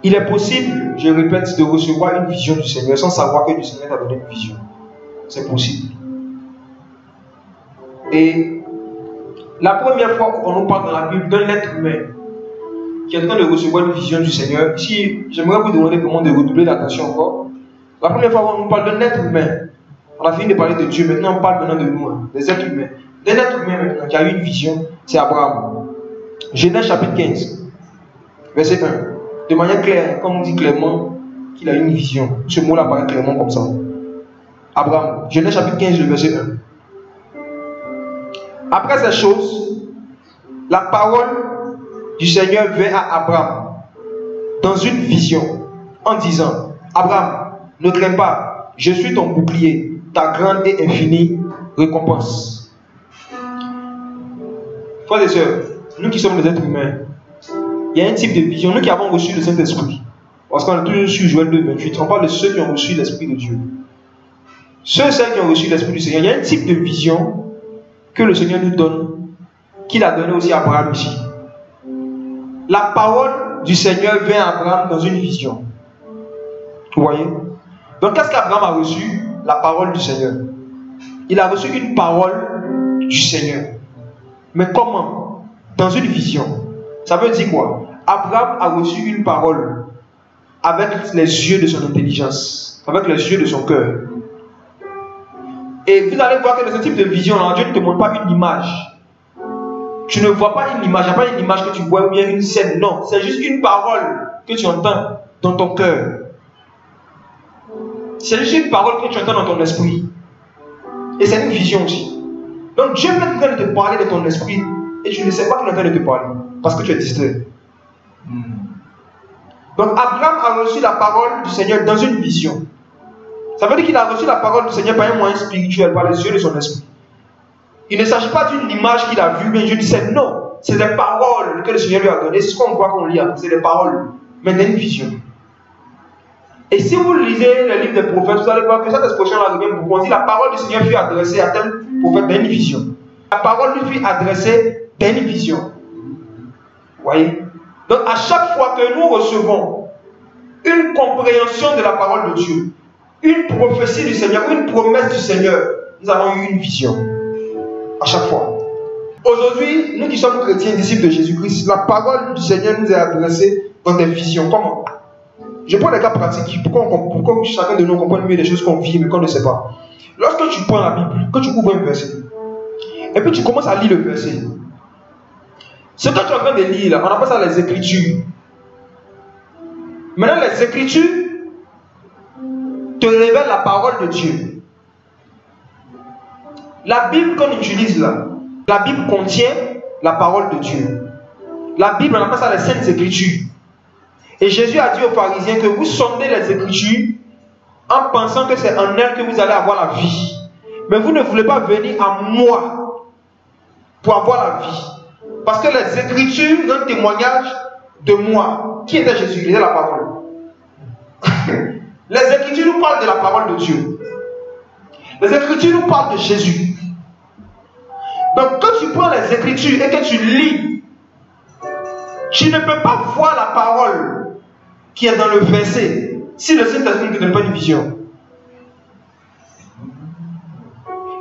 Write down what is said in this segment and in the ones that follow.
Il est possible, je répète, de recevoir une vision du Seigneur sans savoir que le Seigneur t'a donné une vision. C'est possible. Et la première fois qu'on nous parle dans la Bible d'un être humain qui est en train de recevoir une vision du Seigneur, ici, j'aimerais vous demander comment de redoubler l'attention encore. La première fois qu'on nous parle d'un être humain, on a fini de parler de Dieu, maintenant on parle maintenant de nous, des êtres humains. D'un être humain maintenant qui a eu une vision, c'est Abraham. Genèse chapitre 15, verset 1. De manière claire, comme on dit clairement qu'il a eu une vision. Ce mot-là apparaît clairement comme ça. Abraham, Genèse chapitre 15, le verset 1. Après ces choses, la parole du Seigneur vint à Abraham dans une vision en disant: Abraham, ne crains pas, je suis ton bouclier, ta grande et infinie récompense. Frères et sœurs, nous qui sommes des êtres humains, il y a un type de vision. Nous qui avons reçu le Saint-Esprit, parce qu'on a toujours su Joël 2,28, on parle de ceux qui ont reçu l'Esprit de Dieu. Ceux et celles qui ont reçu l'Esprit du Seigneur, il y a un type de vision que le Seigneur nous donne, qu'il a donné aussi à Abraham ici. La parole du Seigneur vient à Abraham dans une vision. Vous voyez? Donc qu'est-ce qu'Abraham a reçu? La parole du Seigneur. Il a reçu une parole du Seigneur. Mais comment? Dans une vision. Ça veut dire quoi? Abraham a reçu une parole avec les yeux de son intelligence, avec les yeux de son cœur. Et vous allez voir que dans ce type de vision-là, Dieu ne te montre pas une image. Tu ne vois pas une image, il n'y a pas une image que tu vois ou bien une scène, non. C'est juste une parole que tu entends dans ton cœur. C'est juste une parole que tu entends dans ton esprit. Et c'est une vision aussi. Donc Dieu peut être en train de te parler de ton esprit et tu ne sais pas qu'il est en train de te parler parce que tu es distrait. Donc Abraham a reçu la parole du Seigneur dans une vision. Ça veut dire qu'il a reçu la parole du Seigneur par un moyen spirituel, par les yeux de son esprit. Il ne s'agit pas d'une image qu'il a vue, mais Dieu disait non. C'est des paroles que le Seigneur lui a données. C'est ce qu'on voit qu'on lit après, c'est des paroles. Mais dans une vision. Et si vous lisez le livre des prophètes, vous allez voir que cette expression-là revient beaucoup. On dit la parole du Seigneur fut adressée à tel prophète dans une vision. La parole lui fut adressée dans une vision. Vous voyez? Donc à chaque fois que nous recevons une compréhension de la parole de Dieu, une prophétie du Seigneur, une promesse du Seigneur, nous avons eu une vision. À chaque fois. Aujourd'hui, nous qui sommes chrétiens, disciples de Jésus-Christ, la parole du Seigneur nous est adressée dans des visions. Comment? Je prends des cas pratiques pour que chacun de nous comprenne mieux les choses qu'on vit mais qu'on ne sait pas. Lorsque tu prends la Bible, que tu ouvres un verset, et puis tu commences à lire le verset, ce que tu es en train de lire là, on appelle ça les Écritures. Maintenant, les Écritures te révèlent la parole de Dieu. La Bible qu'on utilise là, la Bible contient la parole de Dieu. La Bible, on appelle ça les Saintes Écritures. Et Jésus a dit aux pharisiens que vous sondez les Écritures en pensant que c'est en elles que vous allez avoir la vie. Mais vous ne voulez pas venir à moi pour avoir la vie. Parce que les Écritures donnent témoignage de moi. Qui était Jésus? Il était la parole. Les Écritures nous parlent de la parole de Dieu. Les Écritures nous parlent de Jésus. Donc quand tu prends les Écritures et que tu lis, tu ne peux pas voir la parole qui est dans le verset si le Saint-Esprit ne te donne pas une vision.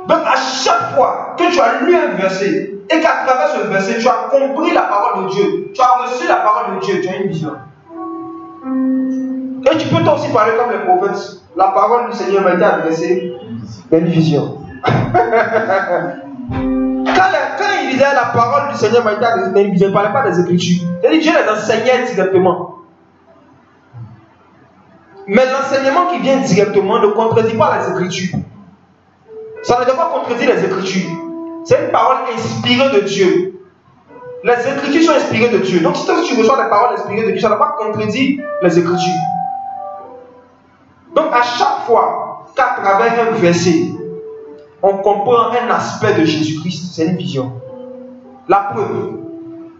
Donc à chaque fois que tu as lu un verset et qu'à travers ce verset tu as compris la parole de Dieu, tu as reçu la parole de Dieu, tu as une vision. Et tu peux toi aussi parler comme les prophètes. La parole du Seigneur m'a été adressée dans une vision. Quand il disait la parole du Seigneur m'a été adressée dans une vision, il ne parlait pas des Écritures. C'est-à-dire Dieu les enseignait directement. Mais l'enseignement qui vient directement ne contredit pas les Écritures. Ça ne doit pas contredire les Écritures. C'est une parole inspirée de Dieu. Les Écritures sont inspirées de Dieu. Donc si tu reçois des paroles inspirées de Dieu, ça ne doit pas contredire les Écritures. Donc à chaque fois qu'à travers un verset, on comprend un aspect de Jésus-Christ, c'est une vision. La preuve,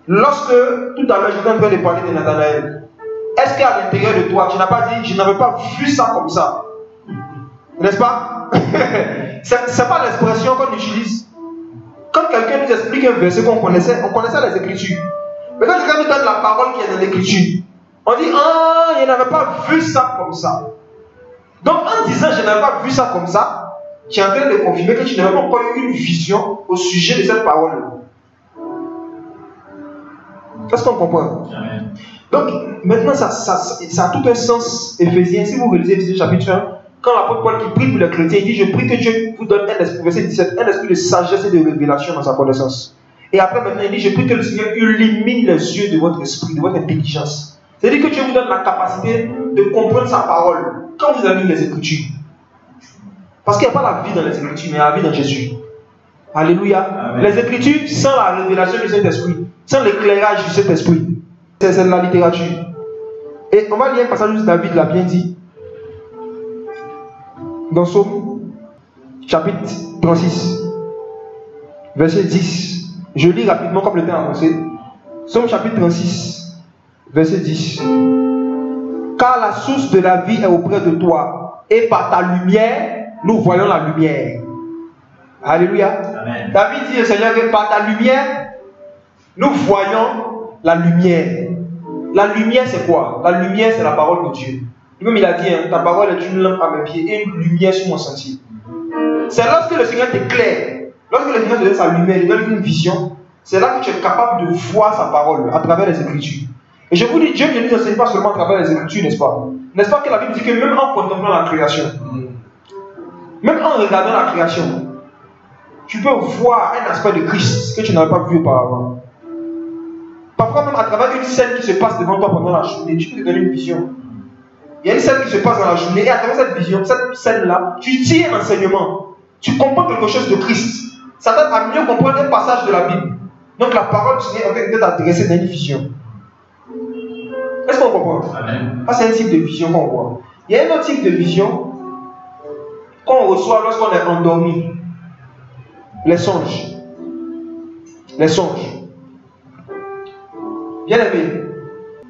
lorsque tout à l'heure j'étais en train de parler de Nathanaël, est-ce qu'à l'intérieur de toi, tu n'as pas dit, je n'avais pas vu ça comme ça? N'est-ce pas? Ce n'est pas l'expression qu'on utilise. Quand quelqu'un nous explique un verset qu'on connaissait, on connaissait les Écritures. Mais quand quelqu'un nous donne la parole qui est dans l'Écriture, on dit, ah, je n'avais pas vu ça comme ça. Donc en disant, je n'avais pas vu ça comme ça, tu es en train de confirmer que tu n'avais pas encore eu une vision au sujet de cette parole. Est-ce qu'on comprend? Amen. Donc maintenant, ça a tout un sens. Éphésiens, si vous relisez Éphésiens chapitre 1, quand l'apôtre Paul qui prie pour les chrétiens, il dit, je prie que Dieu vous donne un esprit, verset 17, un esprit de sagesse et de révélation dans sa connaissance. Et après maintenant, il dit, je prie que le Seigneur illumine les yeux de votre esprit, de votre intelligence. C'est-à-dire que Dieu vous donne la capacité de comprendre sa parole quand vous avez lu les Écritures. Parce qu'il n'y a pas la vie dans les Écritures, mais la vie dans Jésus. Alléluia. Amen. Les Écritures, sans la révélation du Saint-Esprit, sans l'éclairage du Saint-Esprit, c'est de la littérature. Et on va lire un passage où David l'a bien dit. Dans Psaume, chapitre 36, verset 10. Je lis rapidement comme le temps avancé. Psaume chapitre 36, verset 10. Car la source de la vie est auprès de toi, et par ta lumière, nous voyons la lumière. Alléluia. Amen. David dit au Seigneur que par ta lumière, nous voyons la lumière. La lumière, c'est quoi? La lumière, c'est la parole de Dieu. Lui-même, il a dit, hein, ta parole est une lampe à mes pieds et une lumière sur mon sentier. C'est lorsque le Seigneur t'éclaire, lorsque le Seigneur te donne sa lumière, il donne une vision, c'est là que tu es capable de voir sa parole à travers les Écritures. Et je vous dis, Dieu ne nous enseigne pas seulement à travers les Écritures, n'est-ce pas? N'est-ce pas que la Bible dit que même en contemplant la création, même en regardant la création, tu peux voir un aspect de Christ que tu n'avais pas vu auparavant. Parfois même à travers une scène qui se passe devant toi pendant la journée, tu peux te donner une vision. Il y a une scène qui se passe dans la journée et à travers cette vision, cette scène-là, tu tires un enseignement. Tu comprends quelque chose de Christ. Ça t'aide à mieux comprendre un passage de la Bible. Donc la parole du Seigneur est en train d'être adressée dans une vision. Est-ce qu'on comprend? Ça, c'est un type de vision qu'on voit. Il y a un autre type de vision qu'on reçoit lorsqu'on est endormi. Les songes. Les songes. Bien aimé,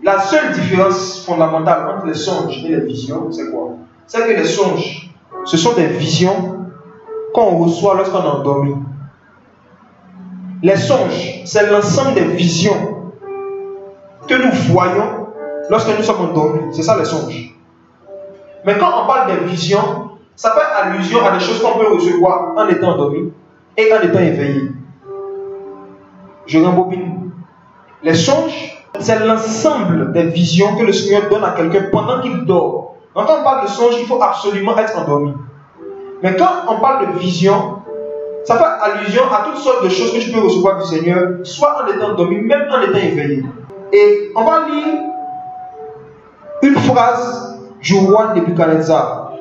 la seule différence fondamentale entre les songes et les visions, c'est quoi? C'est que les songes, ce sont des visions qu'on reçoit lorsqu'on est endormi. Les songes, c'est l'ensemble des visions que nous voyons lorsque nous sommes endormis. C'est ça les songes. Mais quand on parle des visions, ça fait allusion à des choses qu'on peut recevoir en étant endormi et en étant éveillé. Je rembobine. Les songes, c'est l'ensemble des visions que le Seigneur donne à quelqu'un pendant qu'il dort. Donc quand on parle de songe, il faut absolument être endormi. Mais quand on parle de vision, ça fait allusion à toutes sortes de choses que tu peux recevoir du Seigneur, soit en étant endormi, même en étant éveillé. Et on va lire une phrase du roi Nebuchadnezzar.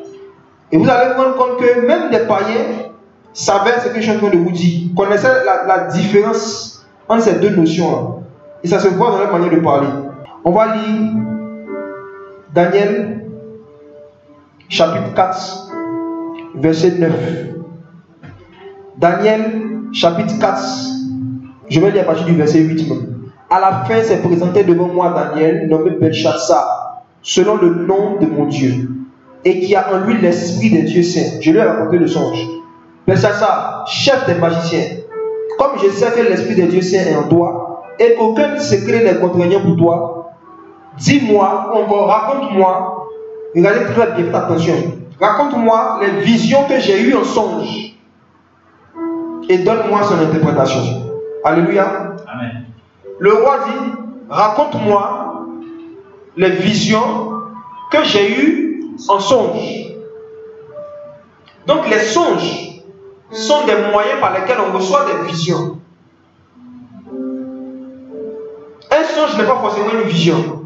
Et vous allez vous rendre compte que même des païens savaient ce que je suis en train de vous dire, connaissaient la différence entre ces deux notions-là. Et ça se voit dans leur manière de parler. On va lire Daniel, chapitre 4, verset 9. Daniel, chapitre 4, je vais lire à partir du verset 8 même. À la fin, s'est présenté devant moi Daniel, nommé Belchassar, selon le nom de mon Dieu, et qui a en lui l'esprit des dieux saints. Je lui ai raconté le songe. Belchassar, chef des magiciens, comme je sais que l'esprit des dieux saints est en toi, et qu'aucun secret n'est contraignant pour toi, dis-moi, encore raconte-moi, regardez très bien, faites attention, raconte-moi les visions que j'ai eues en songe, et donne-moi son interprétation. Alléluia. Amen. Le roi dit, raconte-moi les visions que j'ai eues en songe. Donc les songes sont des moyens par lesquels on reçoit des visions. Un songe n'est pas forcément une vision.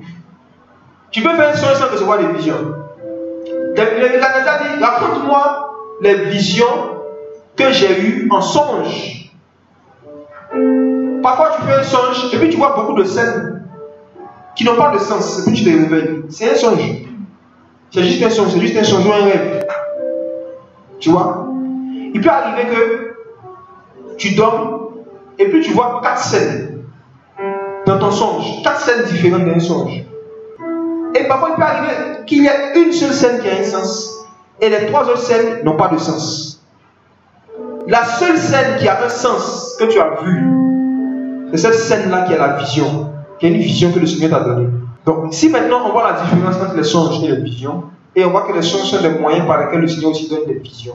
Tu peux faire un songe sans recevoir des visions. Le Nebuchadnezzar dit, raconte-moi les visions que j'ai eues en songe. Parfois tu fais un songe et puis tu vois beaucoup de scènes qui n'ont pas de sens et puis tu te réveilles. C'est un songe. C'est juste un songe, c'est juste un songe ou un rêve. Tu vois? Il peut arriver que tu dormes et puis tu vois 4 scènes dans ton songe, 4 scènes différentes d'un songe. Et Et parfois, il peut arriver qu'il y ait une seule scène qui a un sens et les 3 autres scènes n'ont pas de sens. La seule scène qui a un sens que tu as vue, c'est cette scène-là qui a la vision, qui est une vision que le Seigneur t'a donnée. Donc, si maintenant on voit la différence entre les songes et les visions, et on voit que les songes sont les moyens par lesquels le Seigneur aussi donne des visions.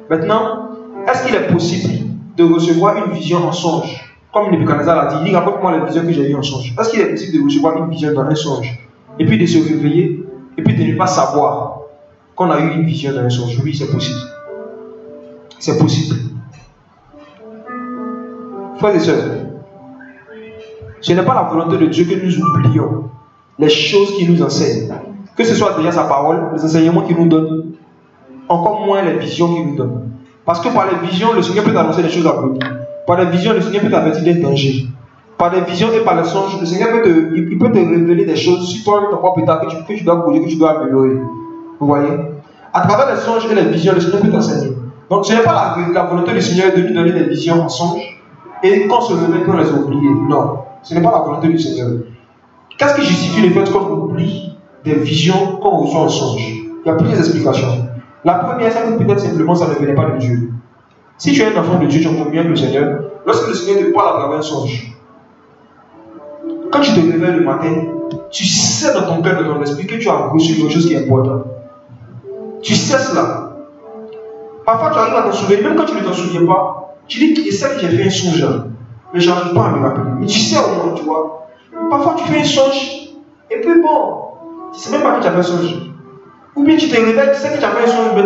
Maintenant, est-ce qu'il est possible de recevoir une vision en songe? Comme Nebuchadnezzar l'a dit, il dit raconte-moi les visions que j'ai eues en songe. Est-ce qu'il est possible de recevoir une vision dans un songe et puis de se réveiller et puis de ne pas savoir qu'on a eu une vision dans un songe? Oui, c'est possible. C'est possible. Frères et sœurs, ce n'est pas la volonté de Dieu que nous oublions les choses qu'il nous enseigne. Que ce soit déjà sa parole, les enseignements qu'il nous donne, encore moins les visions qu'il nous donne. Parce que par les visions, le Seigneur peut t'annoncer des choses à venir. Par les visions, le Seigneur peut t'avertir des dangers. Par les visions et par les songes, le Seigneur peut te révéler des choses sur toi, ton propre état, que tu dois corriger, que tu dois améliorer. Vous voyez? À travers les songes et les visions, le Seigneur peut t'enseigner. Donc ce n'est pas la volonté du Seigneur de nous donner des visions en songe et qu'on se réveille qu'on les oublie. Non, ce n'est pas la volonté du Seigneur. Qu'est-ce qui justifie le fait qu'on oublie des visions qu'on reçoit en songe? Il y a plusieurs explications. La première, c'est que peut-être simplement ça ne venait pas de Dieu. Si tu es un enfant de Dieu, tu en bien le Seigneur. Lorsque le Seigneur te parle à travers un songe, quand tu te réveilles le matin, tu sais dans ton cœur, dans ton esprit que tu as reçu quelque chose qui est important. Tu sais cela. Parfois, tu arrives à t'en souvenir, même quand tu ne t'en souviens pas, tu dis que c'est que j'ai fait un songe, mais je n'arrive pas à me rappeler. Mais tu sais au moins, tu vois. Parfois, tu fais un songe, et puis bon, tu ne sais même pas que tu as fait un songe. Ou bien tu te réveilles, tu sais que tu as fait un songe, mais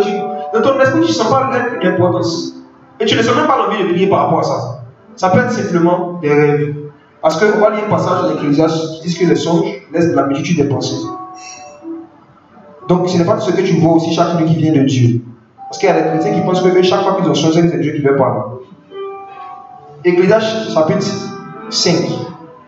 dans ton esprit, tu ne sens pas l'importance. Et tu ne sens même pas l'envie de prier par rapport à ça. Ça peut être simplement des rêves. Parce qu'on va lire un passage de l'Ecclésiaste qui dit que les songes laissent de la multitude des pensées. Donc ce n'est pas ce que tu vois aussi chaque nuit qui vient de Dieu. Parce qu'il y a des chrétiens qui pensent que chaque fois qu'ils ont changé, c'est Dieu qui leur parle. Ecclésiaste chapitre 5,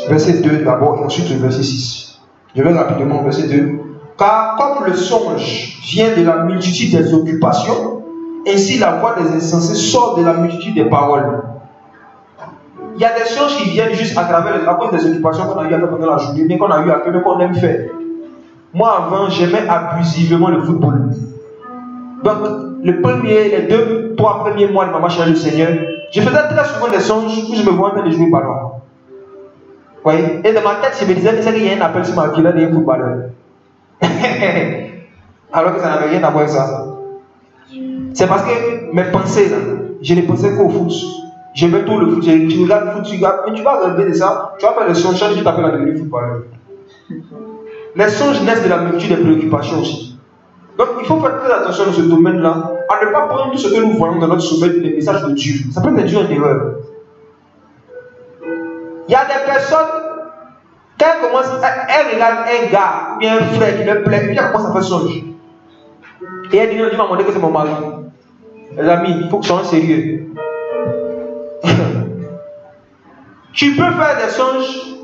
verset 2 d'abord et ensuite le verset 6. Je vais rapidement au verset 2. Car comme le songe vient de la multitude des occupations, ainsi la voix des insensés sort de la multitude des paroles. Il y a des songes qui viennent juste à cause des occupations qu'on a eu à faire pendant la journée, mais qu'on a eu à faire, mais qu'on aime faire. Moi avant, j'aimais abusivement le football. Donc, les 2, 3 premiers mois de ma marche avec le Seigneur, je faisais très souvent des songes où je me vois en train de jouer ballon. Oui. Et dans ma tête, je me disais qu'il y a un appel sur ma vie là d'un footballeur. Alors que ça n'avait rien à voir avec ça. C'est parce que mes pensées, là, je ne pensais qu'au foot. J'aimais tout le foot. Tu regardes le foot, tu regardes, mais tu vas relever de ça, tu vas faire des songes, tu t'appelles à devenir footballeur. Les songes naissent de la multitude des préoccupations aussi. Donc il faut faire très attention dans ce domaine-là, à ne pas prendre tout ce que nous voyons dans notre sommeil, les messages de Dieu. Ça peut être Dieu en erreur. Il y a des personnes, quand elles commencent, elles regardent un gars, ou bien un frère qui leur plaît, et puis elles commencent à faire songe. Et elle dit, non, tu m'as demandé que c'est mon mari. Les amis, il faut que tu sois sérieux. Tu peux faire des songes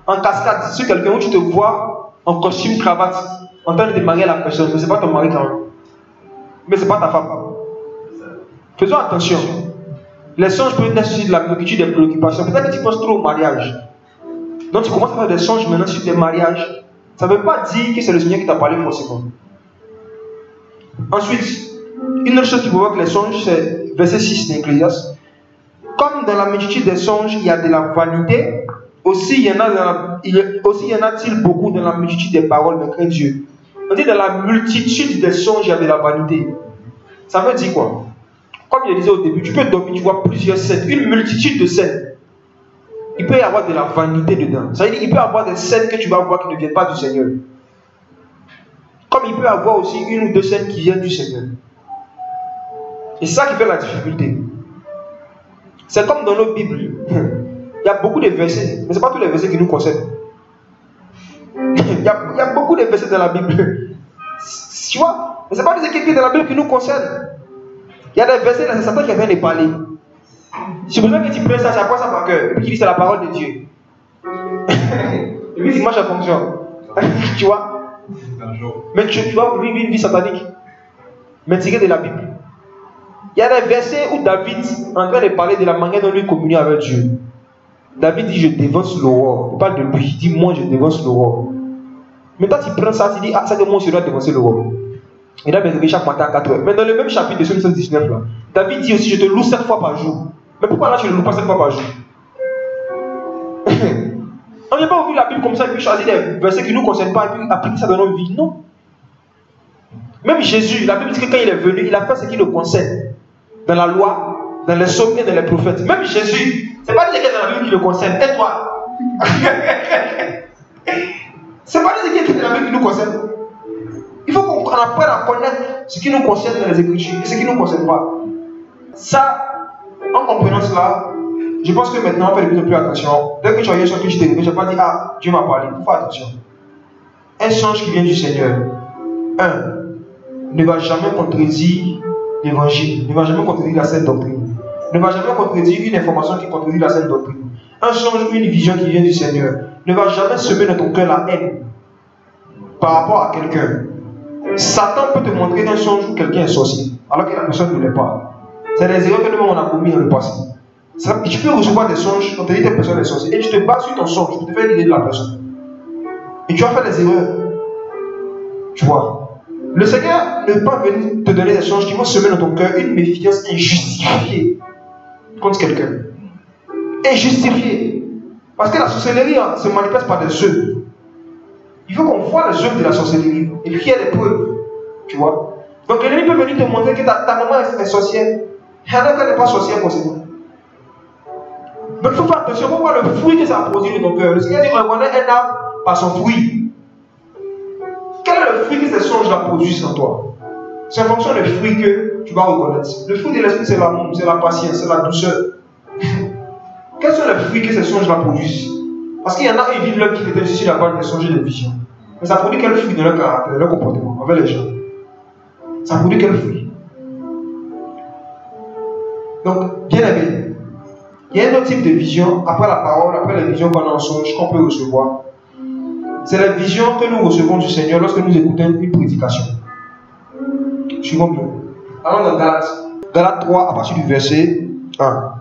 en cascade sur quelqu'un où tu te vois en costume, cravate, en train de démarrer la personne, mais ce n'est pas ton mari quand même. Mais ce n'est pas ta femme. Faisons attention. Les songes peuvent être sur de la multitude des préoccupations. Peut-être que tu penses trop au mariage. Donc tu commences à faire des songes maintenant sur tes mariages. Ça ne veut pas dire que c'est le Seigneur qui t'a parlé forcément. Ensuite, une autre chose qui provoque les songes, c'est verset 6 d'Ecclésiaste. Comme dans la multitude des songes, il y a de la vanité, aussi y en a-t-il beaucoup dans la multitude des paroles de craint Dieu. On dit dans la multitude des songes, il y a de la vanité. Ça veut dire quoi? Comme je disais au début, tu peux dormir, tu vois plusieurs scènes, une multitude de scènes. Il peut y avoir de la vanité dedans. Ça veut dire qu'il peut y avoir des scènes que tu vas voir qui ne viennent pas du Seigneur. Comme il peut y avoir aussi une ou deux scènes qui viennent du Seigneur. Et c'est ça qui fait la difficulté. C'est comme dans nos Bibles. Il y a beaucoup de versets, mais ce n'est pas tous les versets qui nous concernent. Il y a beaucoup de versets dans la Bible. Tu vois? Mais ce n'est pas des écritures dans la Bible qui nous concernent. Il y a des versets, c'est Satan qui vient de parler. J'ai besoin que tu prennes ça, c'est quoi ça par cœur? Et puis tu dis c'est la parole de Dieu. Et puis moi ça fonctionne. Tu vois? Mais tu vas vivre une vie satanique. Mais tiré de la Bible. Il y a des versets où David est en train de parler de la manière dont lui communie avec Dieu. David dit je dévance l'aurore. Il parle de lui, il dit moi je dévance l'aurore. Mais toi, tu prends ça, tu dis, ah, ça que moi, je dois dévancer le roi. Il doit me réveiller chaque matin à 4 heures. Mais dans le même chapitre de Psaume 119, là, David dit aussi, je te loue 7 fois par jour. Mais pourquoi là, tu ne le loues pas 7 fois par jour? On ne vient pas ouvrir la Bible comme ça et puis choisir des versets qui ne nous concernent pas et puis appliquer ça dans notre vie. Non. Même Jésus, la Bible dit que quand il est venu, il a fait ce qui le concerne. Dans la loi, dans les psaumes et dans les prophètes. Même Jésus, c'est pas dire que dans la Bible qui le concerne. Et toi? C'est pas dire que dans la Bible qui nous concerne. Il faut qu'on apprenne à connaître ce qui nous concerne dans les Écritures et ce qui ne nous concerne pas. Ça, en comprenant cela, je pense que maintenant on fait de plus en plus attention. Dès que tu regardes sur Twitch TV, je ne vais pas dire, ah, Dieu m'a parlé. Il faut faire attention. Un songe qui vient du Seigneur, ne va jamais contredire l'évangile, ne va jamais contredire la sainte doctrine, ne va jamais contredire une information qui contredit la sainte doctrine. Un songe ou une vision qui vient du Seigneur ne va jamais semer dans ton cœur la haine par rapport à quelqu'un. Satan peut te montrer un songe où quelqu'un est sorcier, alors que la personne ne l'est pas. C'est des erreurs que nous on a commis dans le passé. Tu peux recevoir des songes quand tu dis que telle personne est sorcière et tu te bases sur ton songe, tu te fais une idée de la personne. Et tu vas faire des erreurs. Tu vois. Le Seigneur ne peut pas venir te donner des songes qui vont semer dans ton cœur une méfiance injustifiée contre quelqu'un. Injustifiée. Parce que la sorcellerie se manifeste par des œuvres. Il faut qu'on voit les œuvres de la sorcellerie et puis qu'il y ait des preuves. Tu vois. Donc l'ennemi peut venir te montrer que ta maman est sorcière. Il y en a qui n'est pas sorcière forcément. Donc il faut faire attention, il faut voir le fruit que ça a produit dans ton cœur. Le Seigneur dit qu'on reconnaît un arbre par son fruit. Quel est le fruit que ces songes-là produisent en toi? C'est en fonction des fruits que tu vas reconnaître. Le fruit de l'esprit, c'est l'amour, c'est la patience, c'est la douceur. Quels sont les fruits que ces songes-là produisent? Parce qu'il y en a, ils vivent leur vie peut-être sur la base des songes et des visions. Mais ça produit quel fruit dans leur caractère, dans leur comportement, avec les gens? Ça produit quel fruit? Donc, bien aimé, il y a un autre type de vision, après la parole, après les visions qu'on a en songe, qu'on peut recevoir. C'est la vision que nous recevons du Seigneur lorsque nous écoutons une prédication. Suivons bien. Allons dans Galates. Galates 3, à partir du verset 1.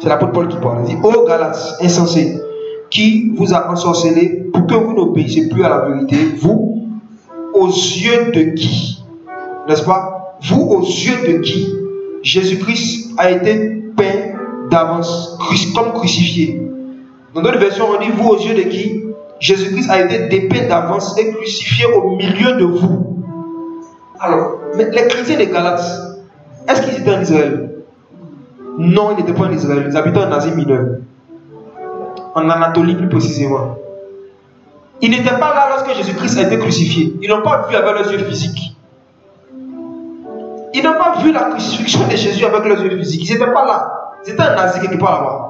C'est l'apôtre Paul qui parle. Il dit, ô Galates, insensés, qui vous a ensorcelé pour que vous n'obéissiez plus à la vérité, vous, aux yeux de qui? N'est-ce pas? Vous, aux yeux de qui Jésus-Christ a été peint d'avance, comme crucifié. Dans d'autres versions, on dit, vous, aux yeux de qui Jésus-Christ a été dépeint d'avance et crucifié au milieu de vous. Alors, mais les chrétiens de Galates, est-ce qu'ils étaient en Israël? Non, ils n'étaient pas en Israël. Ils habitaient en Asie mineure. En Anatolie plus précisément. Ils n'étaient pas là lorsque Jésus-Christ a été crucifié. Ils n'ont pas vu avec leurs yeux physiques. Ils n'ont pas vu la crucifixion de Jésus avec leurs yeux physiques. Ils n'étaient pas là. Ils étaient en Asie quelque part là-bas.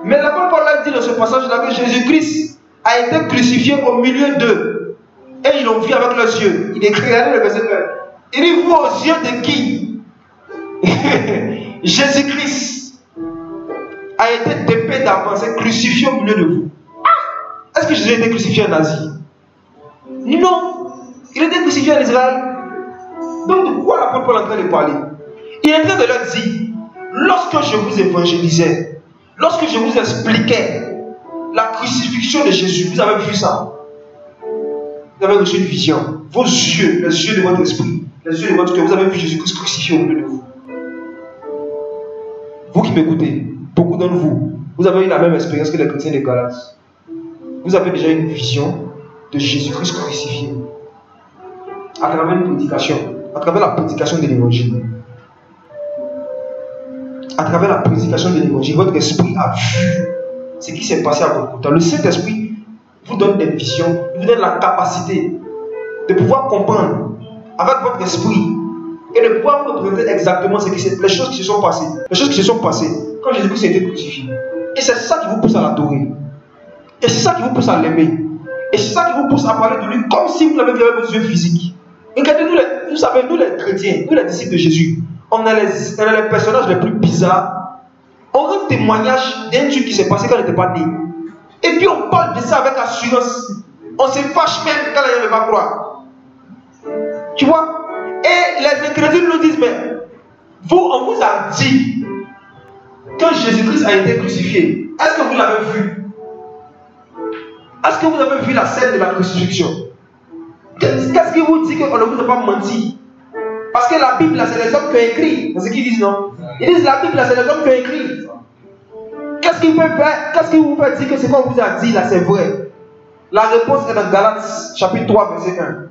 Mais l'apôtre Paul a dit dans ce passage-là que Jésus-Christ a été crucifié au milieu d'eux. Et ils l'ont vu avec leurs yeux. Il écrit, regardez le verset 1. Il dit, vous aux yeux de qui Jésus-Christ a été dépeint d'avance et crucifié au milieu de vous. Est-ce que Jésus a été crucifié en Asie? Non. Il a été crucifié en Israël. Donc de quoi l'apôtre Paul est en train de parler? Il est en train de leur dire, lorsque je vous évangélisais, lorsque je vous expliquais la crucifixion de Jésus, vous avez vu ça? Vous avez reçu une vision. Vos yeux, les yeux de votre esprit, les yeux de votre cœur, vous avez vu Jésus-Christ crucifié au milieu de vous. Vous qui m'écoutez, beaucoup d'entre vous, vous avez eu la même expérience que les chrétiens de Galates. Vous avez déjà une vision de Jésus-Christ crucifié à travers une prédication, à travers la prédication de l'évangile. À travers la prédication de l'évangile, votre esprit a vu ce qui s'est passé à Golgotha. Le Saint-Esprit vous donne des visions, vous donne la capacité de pouvoir comprendre avec votre esprit et de pouvoir vous représenter exactement les choses qui se sont passées. Les choses qui se sont passées quand Jésus-Christ a été crucifié. Et c'est ça qui vous pousse à l'adorer. Et c'est ça qui vous pousse à l'aimer. Et c'est ça qui vous pousse à parler de lui comme si vous l'avez vu avec vos yeux physiques. Regardez, vous savez, nous les chrétiens, nous les disciples de Jésus, on est les personnages les plus bizarres. On rend témoignage d'un truc qui s'est passé quand on n'était pas né. Et puis on parle de ça avec assurance. On se fâche même quand les gens ne vont pas croire. Tu vois? Et les incrédules nous disent, mais vous, on vous a dit que Jésus-Christ a été crucifié. Est-ce que vous l'avez vu? Est-ce que vous avez vu la scène de la crucifixion? Qu'est-ce qui vous dit qu'on ne vous a pas menti? Parce que la Bible, là, c'est les hommes qui ont écrit. C'est ce qu'ils disent, non? Ils disent la Bible, là, c'est les hommes qui ont écrit. Qu'est-ce qui vous fait dire que ce qu'on vous a dit, là, c'est vrai? La réponse est dans Galates, chapitre 3, verset 1.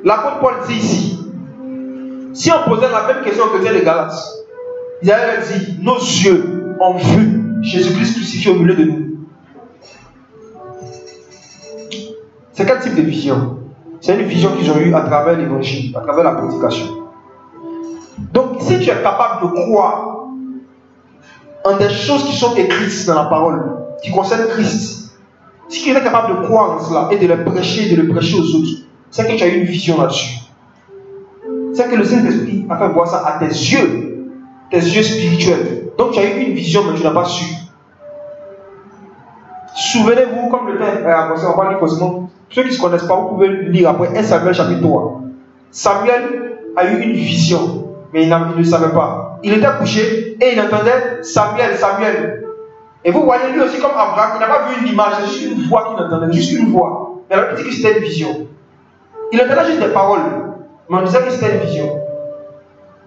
L'apôtre Paul dit ici, si on posait la même question que les Galates, il avait dit, nos yeux ont vu Jésus-Christ crucifié au milieu de nous. C'est quel type de vision? C'est une vision qu'ils ont eue à travers l'évangile, à travers la prédication. Donc, si tu es capable de croire en des choses qui sont écrites dans la parole, qui concernent Christ, si tu es capable de croire en cela et de le prêcher aux autres, c'est que tu as une vision là-dessus. C'est que le Saint-Esprit a fait voir ça à tes yeux spirituels. Donc tu as eu une vision, mais tu n'as pas su. Souvenez-vous, comme le temps est avancé, on va lire forcément. Ceux qui ne se connaissent pas, vous pouvez lire après 1 Samuel chapitre 3. Samuel a eu une vision, mais il ne savait pas. Il était couché et il entendait Samuel, Samuel. Et vous voyez, lui aussi, comme Abraham, il n'a pas vu une image, c'est juste une voix qu'il entendait, juste une voix. Mais il dit que c'était une vision. Il entendait juste des paroles, mais on disait que c'était une vision.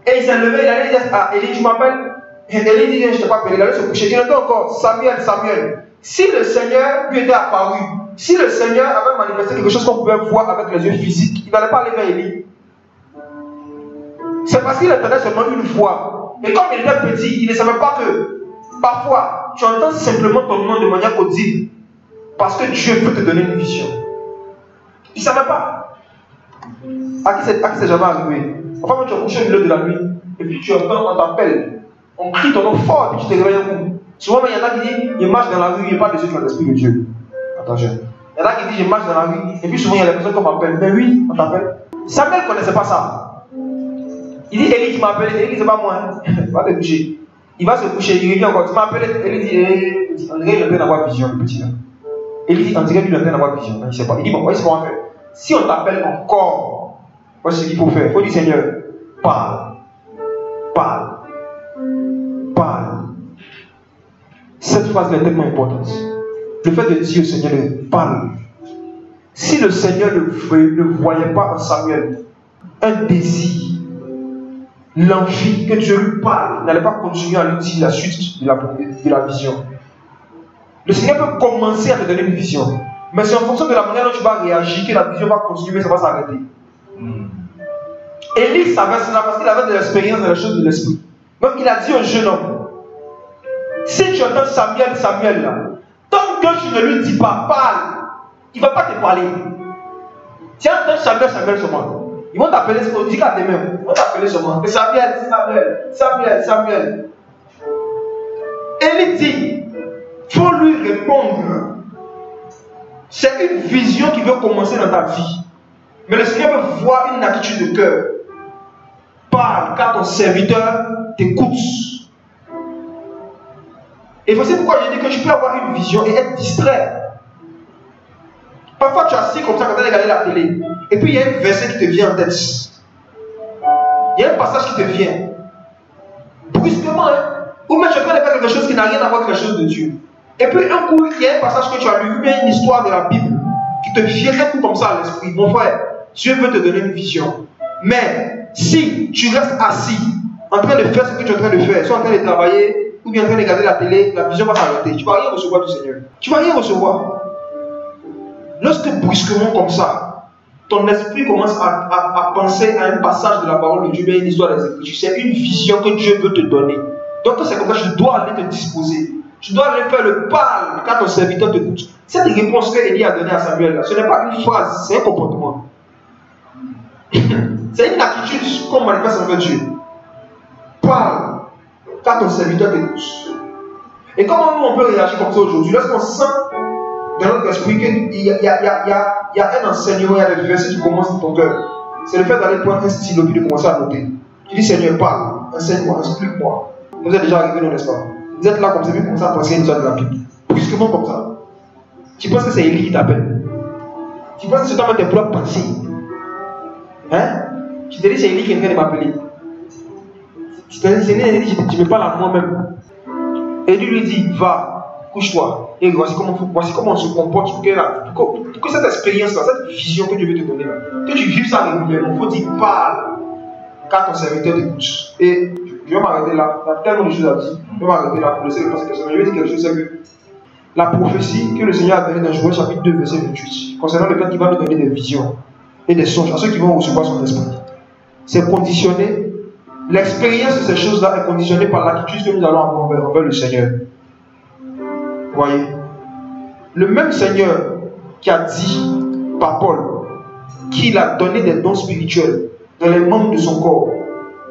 Et il s'est levé, il allait dire à Élie, tu m'appelles? Et Élie dit, je ne t'ai pas appelé, il allait se coucher. Il entend encore, Samuel, Samuel. Si le Seigneur lui était apparu, si le Seigneur avait manifesté quelque chose qu'on pouvait voir avec les yeux physiques, il n'allait pas aller vers Élie. C'est parce qu'il entendait seulement une voix. Et comme il était petit, il ne savait pas que parfois, tu entends simplement ton nom de manière audible. Parce que Dieu veut te donner une vision. Il ne savait pas. À qui c'est jamais arrivé? Enfin, tu es couché au milieu de la nuit, et puis tu entends, on t'appelle, on crie ton nom fort, et puis tu te réveilles un coup. Souvent, il y en a qui disent, il marche dans la rue, il n'y a pas de Dieu dans l'Esprit de Dieu. Attention. Il y en a qui disent, je marche dans la rue, et puis souvent, il y a des personnes qu'on m'appelle. Mais oui, on t'appelle. Samuel ne connaissait pas ça. Il dit, Élie, tu m'as appelé. Élie, c'est pas moi. Hein. Va te coucher. Il va se coucher, il revient encore. Tu m'as appelé. Élie dit, on dirait qu'il est en train d'avoir vision, le petit là. Élie dit, on dirait qu'il est en train d'avoir vision. Il ne sait pas. Il dit, bon, voici ce qu'on va faire. Si on t'appelle encore, voici ce qu'il faut faire. Il faut dire, Seigneur, parle. Parle. Parle. Cette phrase est tellement importante. Le fait de dire au Seigneur, parle. Si le Seigneur ne voyait pas en Samuel un désir, l'envie que Dieu lui parle, n'allait pas continuer à lui dire la suite de la vision. Le Seigneur peut commencer à te donner une vision, mais c'est en fonction de la manière dont tu vas réagir que la vision va continuer, ça va s'arrêter. Élie savait cela parce qu'il avait de l'expérience dans les choses de l'esprit. Donc il a dit au jeune homme, si tu entends Samuel, Samuel là, tant que tu ne lui dis pas, parle, il ne va pas te parler. Si tu entends Samuel, Samuel seulement, ils vont t'appeler, on dit qu'à tes mains, ils vont t'appeler seulement. Samuel, Samuel, Samuel, Samuel. Élie dit, il faut lui répondre. C'est une vision qui veut commencer dans ta vie. Mais le Seigneur veut voir une attitude de cœur. Parle, car ton serviteur t'écoute. Et c'est pourquoi je dis que tu peux avoir une vision et être distrait. Parfois tu es assis comme ça quand tu as regardé la télé. Et puis il y a un verset qui te vient en tête. Il y a un passage qui te vient. Brusquement, hein? Ou même tu es en train de faire quelque chose qui n'a rien à voir avec les choses de Dieu. Et puis un coup, il y a un passage que tu as lu, ou bien une histoire de la Bible qui te vient un coup comme ça à l'esprit. Mon frère, Dieu veut te donner une vision. Mais si tu restes assis en train de faire ce que tu es en train de faire, soit en train de travailler, ou bien en train de regarder la télé, la vision va s'arrêter. Tu ne vas rien recevoir du Seigneur. Tu ne vas rien recevoir. Lorsque brusquement comme ça, ton esprit commence à penser à un passage de la parole de Dieu, bien une histoire des Écritures, c'est une vision que Dieu veut te donner. Donc c'est comme ça que tu dois aller te disposer. Tu dois aller faire le parle quand ton serviteur t'écoute. Cette réponse que Élie a donnée à Samuel, là, ce n'est pas une phrase, c'est un comportement. C'est une attitude qu'on manifeste envers Dieu. Parle quand ton serviteur t'écoute. Et comment nous on peut réagir comme ça aujourd'hui? Lorsqu'on sent dans notre esprit qu'il y a un enseignement, il y a des versets qui commencent dans ton cœur. C'est le fait d'aller prendre un stylo et de commencer à noter. Tu dis Seigneur, parle, enseigne-moi, explique-moi. Vous êtes déjà arrivé, non, n'est-ce pas? Vous êtes là comme ça, vous commencez à penser à une histoire de la Bible. Brusquement comme ça. Tu penses que c'est Élie qui t'appelle? Tu penses que c'est toi-même tes propres pensées? Hein? Tu te dis c'est Élie qui est en train de m'appeler. Tu te dis c'est Élie, tu me parles à moi-même. Et lui dit, va, couche-toi. Et voici comment on se comporte pour que cette expérience-là, cette vision que Dieu veut te donner, que tu vives ça régulièrement. Il faut dire parle quand ton serviteur t'écoute. Et je vais m'arrêter là. Il y a tellement de choses à dire. Je vais m'arrêter là pour laisser le passer question. Je vais dire quelque chose, c'est que la prophétie que le Seigneur a donnée dans Joël chapitre 2, verset 28, concernant le fait qu'il va nous donner des visions et des songes à ceux qui vont recevoir son esprit, c'est conditionné. L'expérience de ces choses-là est conditionnée par l'attitude que nous allons avoir envers le Seigneur. Vous voyez? Le même Seigneur qui a dit par Paul qu'il a donné des dons spirituels dans les membres de son corps,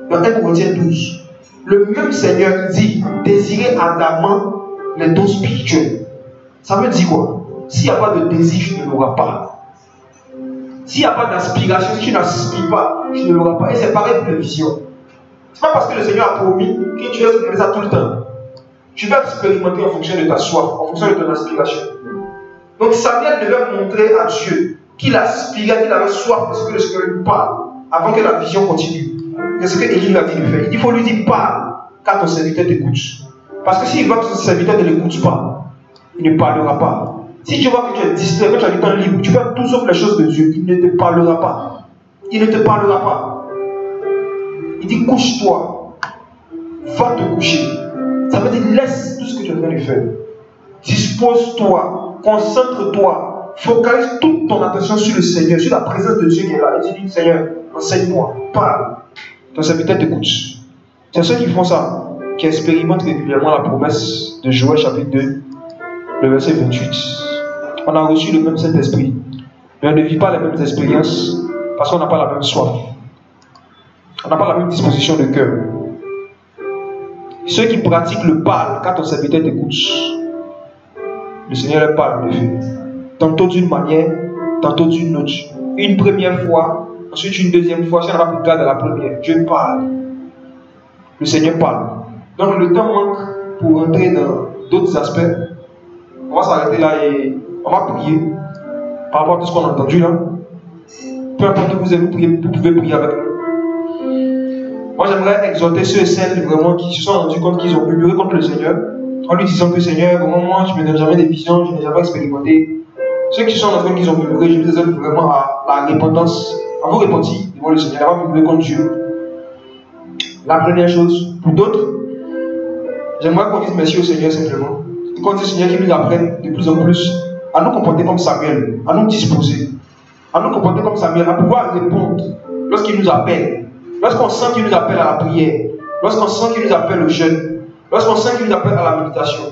dans 1 Corinthiens 12, le même Seigneur dit désirer ardemment les dons spirituels. Ça veut dire quoi? S'il n'y a pas de désir, tu ne l'auras pas. S'il n'y a pas d'aspiration, si tu n'aspires pas, tu ne l'auras pas. Et c'est pareil pour les visions. Ce n'est pas parce que le Seigneur a promis que tu vas faire ça tout le temps. Tu vas expérimenter en fonction de ta soif, en fonction de ton aspiration. Donc Samuel devait montrer à Dieu qu'il aspirait, qu'il avait soif de ce que le Seigneur lui parle, avant que la vision continue. C'est ce que Élie lui a dit de faire. Il faut lui dire parle, quand ton serviteur t'écoute. Parce que s'il voit que son serviteur ne l'écoute pas, il ne parlera pas. Si tu vois que tu es distrait, que tu as du temps libre, tu fais tout sauf les choses de Dieu, il ne te parlera pas. Il ne te parlera pas. Il dit couche-toi, va te coucher. Ça veut dire laisse tout ce que tu es en train de faire. Dispose-toi, concentre-toi, focalise toute ton attention sur le Seigneur, sur la présence de Dieu qui est là. Et tu dis Seigneur, enseigne-moi, parle. Ton serviteur t'écoute. C'est ceux qui font ça, qui expérimentent régulièrement la promesse de Joël chapitre 2, le verset 28. On a reçu le même Saint-Esprit, mais on ne vit pas les mêmes expériences parce qu'on n'a pas la même soif. On n'a pas la même disposition de cœur. Ceux qui pratiquent le parle quand ton serviteur t'écoute, le Seigneur leur parle en effet. Tantôt d'une manière, tantôt d'une autre. Une première fois, ensuite une deuxième fois, si on n'a pas pris garde à la première. Dieu parle. Le Seigneur parle. Donc le temps manque pour entrer dans d'autres aspects. On va s'arrêter là et on va prier par rapport à tout ce qu'on a entendu là. Peu importe où vous êtes, vous pouvez prier avec nous. Moi j'aimerais exhorter ceux et celles vraiment qui se sont rendus compte qu'ils ont murmuré contre le Seigneur en lui disant que Seigneur, vraiment moi je ne me donne jamais des visions, je n'ai jamais expérimenté. Ceux qui se sont rendus compte qu'ils ont murmuré, je vous exhorte vraiment à la repentance, à vous repentir devant le Seigneur, à vous murmurer contre Dieu. La première chose, pour d'autres, j'aimerais qu'on dise merci au Seigneur simplement. Et qu'on dise Seigneur qui nous apprenne de plus en plus à nous comporter comme Samuel, à nous disposer, à nous comporter comme Samuel, à pouvoir répondre lorsqu'il nous appelle, lorsqu'on sent qu'il nous appelle à la prière, lorsqu'on sent qu'il nous appelle au jeûne, lorsqu'on sent qu'il nous appelle à la méditation.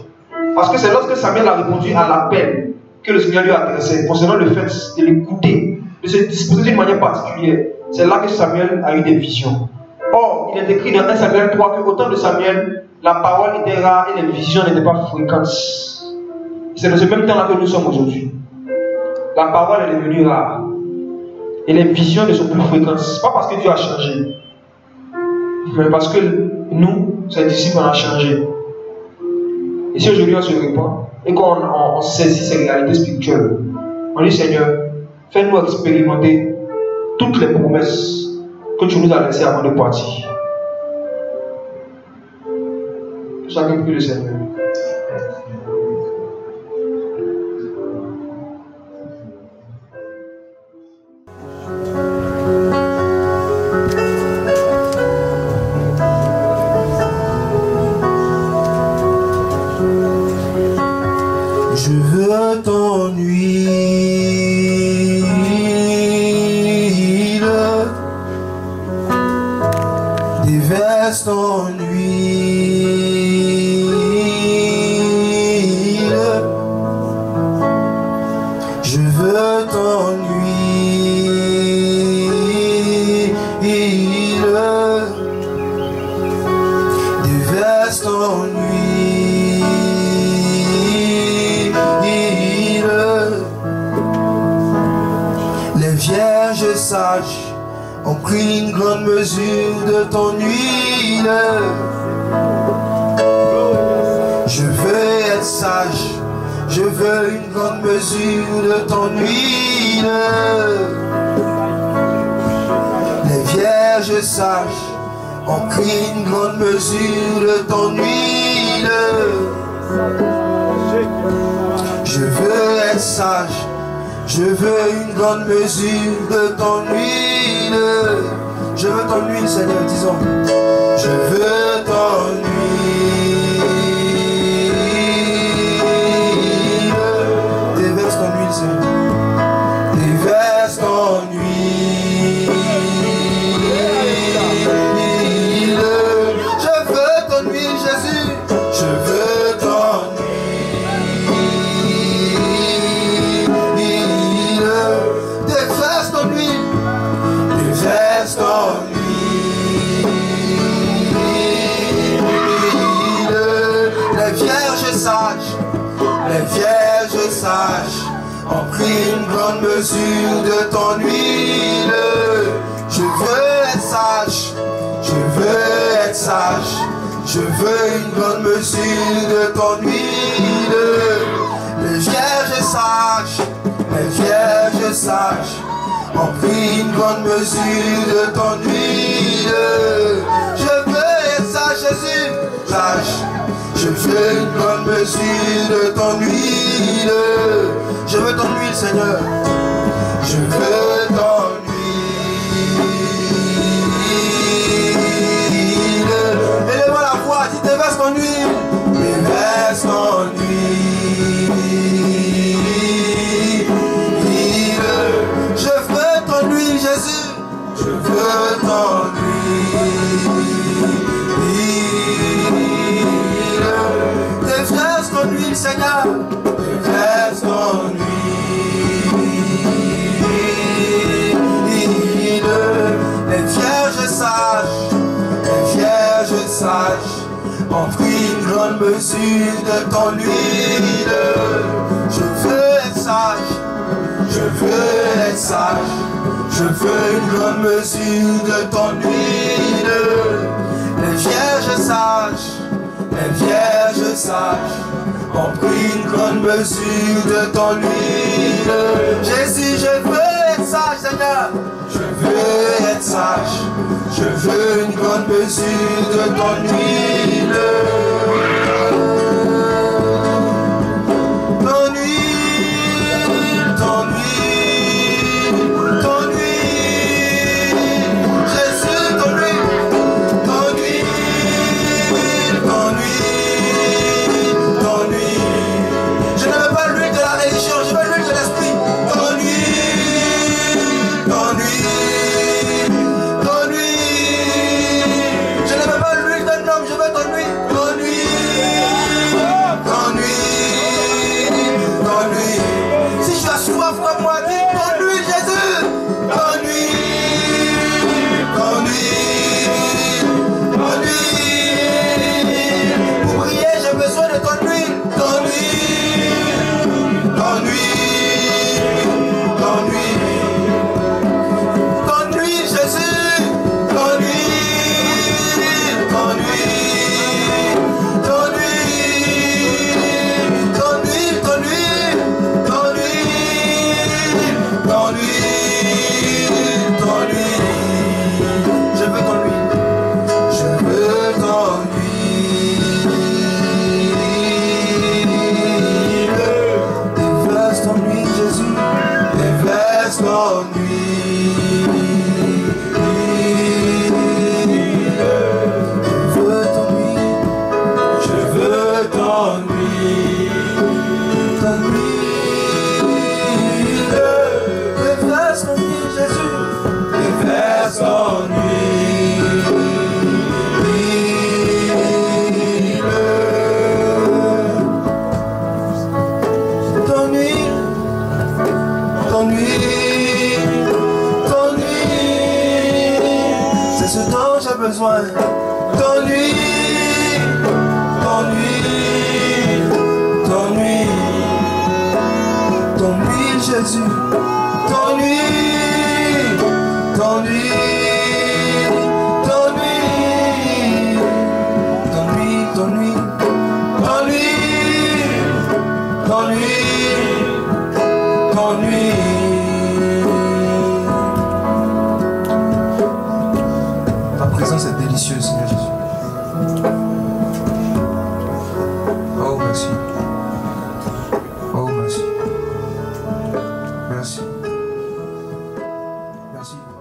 Parce que c'est lorsque Samuel a répondu à l'appel que le Seigneur lui a adressé, concernant le fait de l'écouter, de se disposer d'une manière particulière. C'est là que Samuel a eu des visions. Or, il est écrit dans 1 Samuel 3 qu'au temps de Samuel, la parole était rare et les visions n'étaient pas fréquentes. C'est dans ce même temps-là que nous sommes aujourd'hui. La parole est devenue rare. Et les visions ne sont plus fréquentes. Ce n'est pas parce que Dieu a changé, mais parce que nous, ses disciples, on a changé. Et si aujourd'hui on se répand et qu'on saisit ces réalités spirituelles, on dit Seigneur, fais-nous expérimenter toutes les promesses que tu nous as laissées avant de partir. Chacun prie le Seigneur. Je veux ton huile, déverse ton huile. Je veux ton huile, déverse ton huile. Vierge sage, ont pris une grande mesure de ton huile. Je veux être sage, je veux une grande mesure de ton huile. Les vierges sages ont pris une grande mesure de ton huile. Je veux être sage, je veux une grande mesure de ton huile. Je veux ton huile, Seigneur, disons. Je veux ton huile. Déverse ton huile, Seigneur. Déverse ton huile. Je veux ton huile, Jésus. Je veux ton huile. Déverse ton huile. Déverse ton huile. Les vierges sages ont pris une grande mesure de ton huile. Je veux être sage, je veux être sage, je veux une grande mesure de ton huile. Les vierges sages ont pris une grande mesure de ton huile. Je veux être sage, Jésus, sage. Je veux une grande mesure de ton huile. Je veux ton huile, Seigneur. Je veux ton huile. Élève la voix, dis déverse ton huile. Déverse ton huile. Je veux ton huile, Jésus. Je veux ton huile. Déverse ton huile, Seigneur. Déverse ton huile. Les vierges sages ont pris une grande mesure de ton huile. Je veux être sage, je veux être sage, je veux une grande mesure de ton huile. Les vierges sages ont pris une grande mesure de ton huile. Jésus, je veux être sage, Seigneur. Je veux être sage. Je veux une grande mesure de ton huile. Ton huile, ton huile, ton huile. Jésus, ton huile, ton huile, ton huile, ton huile. Je ne veux pas l'huile de la religion, je veux l'huile de l'esprit. Ton huile, ton huile, ton huile. Je ne veux pas l'huile d'un homme, je veux ton huile. Ton huile, ton huile, ton huile. Si tu as soif comme moi, dis ton huile, Jésus. Ton huile, ton huile, ton huile. Pour prier, j'ai besoin de ton huile. Ton huile, ton huile, ton huile. Ton huile, Jésus. Ton huile, ton huile, ton huile, ton huile, ton huile, ton huile, ton huile, ton huile. Je veux ton huile. Je veux ton huile. Déverse ton huile, Jésus. Déverse ton huile. Je veux ton huile. Je veux ton huile. Ton huile. Déverse ton huile, Jésus. Déverse ton huile. Ton huile. Ton huile. Ton huile. C'est ce dont j'ai besoin. Ton huile. Ton huile. Ton huile. Ton huile, Jésus. Ton huile. Ton huile. Ton huile. Ton huile. Ton huile. Ton huile. Ton huile. Ton huile. Ta présence est délicieuse, Seigneur Jésus. Oh, merci. Merci.